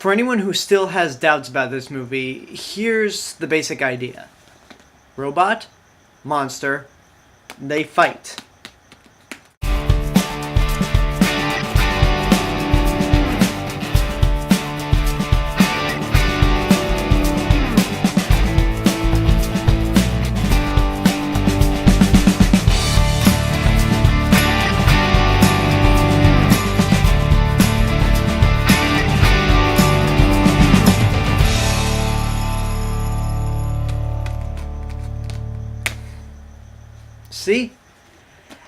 For anyone who still has doubts about this movie, here's the basic idea. Robot, monster, they fight. See?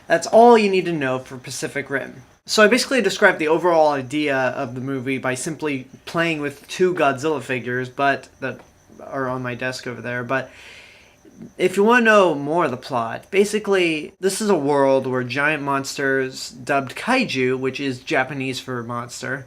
That's all you need to know for Pacific Rim. So I basically described the overall idea of the movie by simply playing with two Godzilla figures, but that are on my desk over there. But if you want to know more of the plot, basically this is a world where giant monsters, dubbed Kaiju, which is Japanese for monster,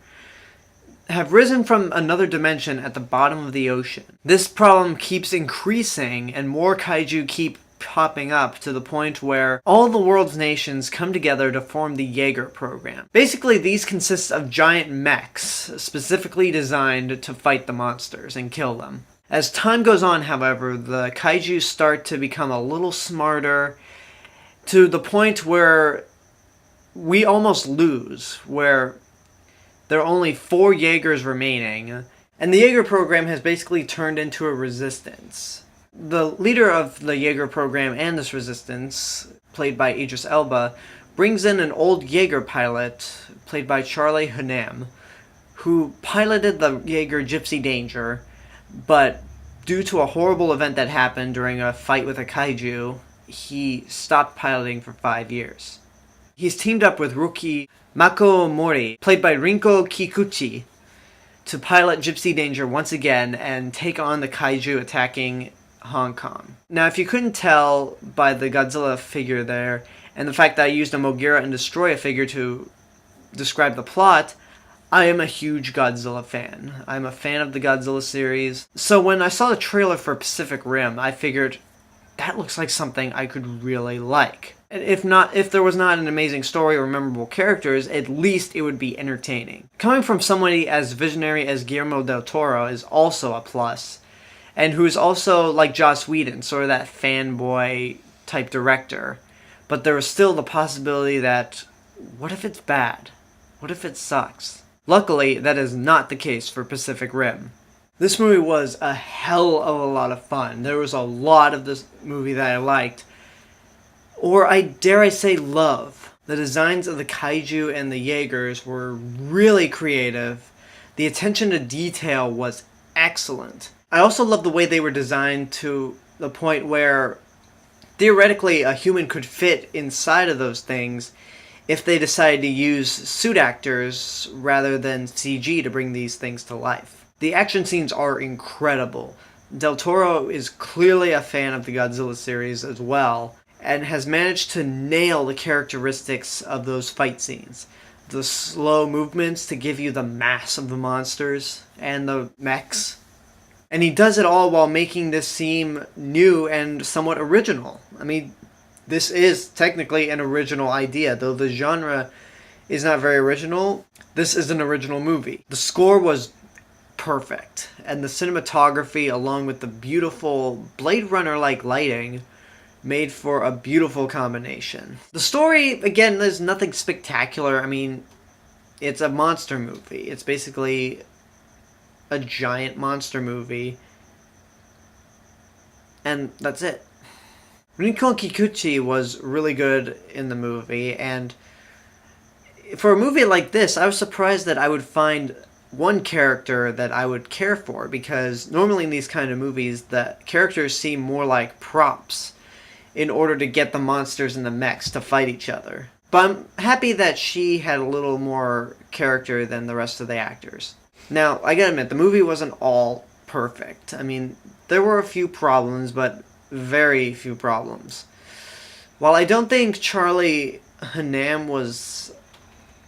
have risen from another dimension at the bottom of the ocean. This problem keeps increasing, and more Kaiju keep popping up to the point where all the world's nations come together to form the Jaeger program. Basically, these consist of giant mechs, specifically designed to fight the monsters and kill them. As time goes on, however, the Kaiju start to become a little smarter, to the point where we almost lose, where there are only 4 Jaegers remaining, and the Jaeger program has basically turned into a resistance. The leader of the Jaeger program and this resistance, played by Idris Elba, brings in an old Jaeger pilot, played by Charlie Hunnam, who piloted the Jaeger Gypsy Danger, but due to a horrible event that happened during a fight with a kaiju, he stopped piloting for 5 years. He's teamed up with rookie Mako Mori, played by Rinko Kikuchi, to pilot Gypsy Danger once again and take on the kaiju attacking Hong Kong. Now, if you couldn't tell by the Godzilla figure there, and the fact that I used a Mogira and Destroya figure to describe the plot, I am a huge Godzilla fan. I'm a fan of the Godzilla series. So when I saw the trailer for Pacific Rim, I figured, that looks like something I could really like. And if there was not an amazing story or memorable characters, at least it would be entertaining. Coming from somebody as visionary as Guillermo del Toro is also a plus, and who's also, like Joss Whedon, sort of that fanboy type director. But there was still the possibility that, what if it's bad? What if it sucks? Luckily, that is not the case for Pacific Rim. This movie was a hell of a lot of fun. There was a lot of this movie that I liked, or dare I say love. The designs of the Kaiju and the Jaegers were really creative. The attention to detail was excellent. I also love the way they were designed to the point where theoretically a human could fit inside of those things if they decided to use suit actors rather than CG to bring these things to life. The action scenes are incredible. Del Toro is clearly a fan of the Godzilla series as well, and has managed to nail the characteristics of those fight scenes. The slow movements to give you the mass of the monsters and the mechs. And he does it all while making this seem new and somewhat original. I mean, this is technically an original idea, though the genre is not very original. This is an original movie. The score was perfect, and the cinematography, along with the beautiful Blade Runner-like lighting, made for a beautiful combination. The story, again, there's nothing spectacular. I mean, it's a monster movie. It's basically a giant monster movie, and that's it. Rinko Kikuchi was really good in the movie, and for a movie like this, I was surprised that I would find one character that I would care for, because normally in these kind of movies, the characters seem more like props in order to get the monsters and the mechs to fight each other. But I'm happy that she had a little more character than the rest of the actors. Now, I gotta admit, the movie wasn't all perfect. I mean, there were a few problems, but very few problems. While I don't think Charlie Hunnam was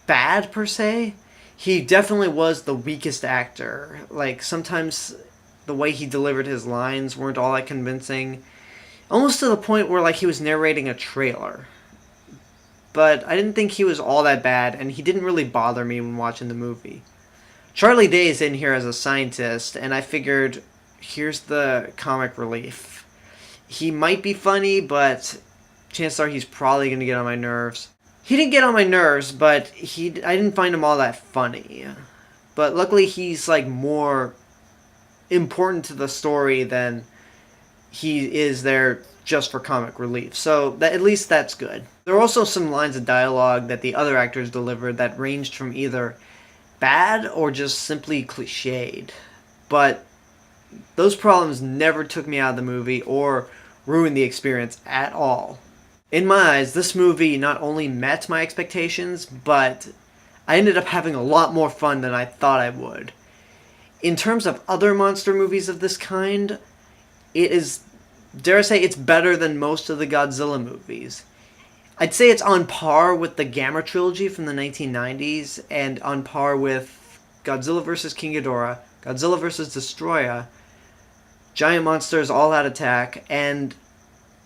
bad, per se, he definitely was the weakest actor. Like, sometimes the way he delivered his lines weren't all that convincing. Almost to the point where, like, he was narrating a trailer. But I didn't think he was all that bad, and he didn't really bother me when watching the movie. Charlie Day is in here as a scientist, and I figured, here's the comic relief. He might be funny, but chances are he's probably going to get on my nerves. He didn't get on my nerves, but I didn't find him all that funny. But luckily he's like more important to the story than he is there just for comic relief. So at least that's good. There are also some lines of dialogue that the other actors delivered that ranged from either bad or just simply cliched. But those problems never took me out of the movie or ruined the experience at all. In my eyes, this movie not only met my expectations, but I ended up having a lot more fun than I thought I would. In terms of other monster movies of this kind, it is, dare I say, it's better than most of the Godzilla movies. I'd say it's on par with the Gamma trilogy from the 1990s, and on par with Godzilla vs. King Ghidorah, Godzilla vs. Destroya, Giant Monsters All Out Attack, and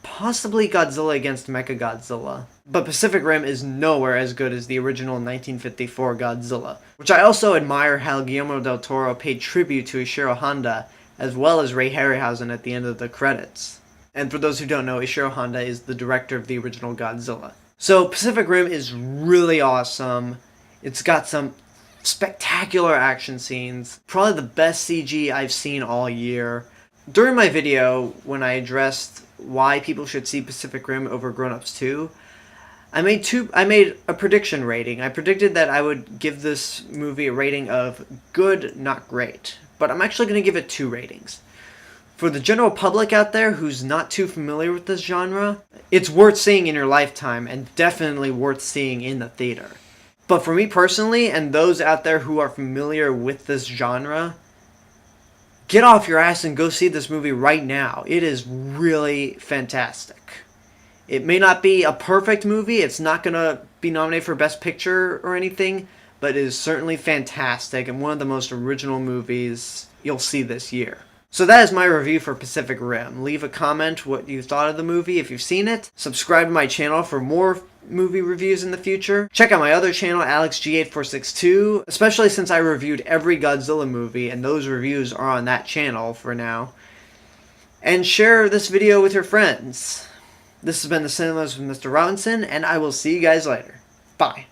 possibly Godzilla against Mechagodzilla. But Pacific Rim is nowhere as good as the original 1954 Godzilla, which I also admire how Guillermo del Toro paid tribute to Ishiro Honda, as well as Ray Harryhausen at the end of the credits. And for those who don't know, Ishiro Honda is the director of the original Godzilla. So Pacific Rim is really awesome. It's got some spectacular action scenes, probably the best CG I've seen all year. During my video, when I addressed why people should see Pacific Rim over Grown Ups 2, I made a prediction rating. I predicted that I would give this movie a rating of good, not great. But I'm actually going to give it 2 ratings. For the general public out there who's not too familiar with this genre, it's worth seeing in your lifetime and definitely worth seeing in the theater. But for me personally, and those out there who are familiar with this genre, get off your ass and go see this movie right now. It is really fantastic. It may not be a perfect movie, it's not going to be nominated for Best Picture or anything, but it is certainly fantastic and one of the most original movies you'll see this year. So that is my review for Pacific Rim. Leave a comment what you thought of the movie if you've seen it. Subscribe to my channel for more movie reviews in the future. Check out my other channel, AlexG8462, especially since I reviewed every Godzilla movie, and those reviews are on that channel for now. And share this video with your friends. This has been The Cinemas with Mr. Robinson, and I will see you guys later. Bye.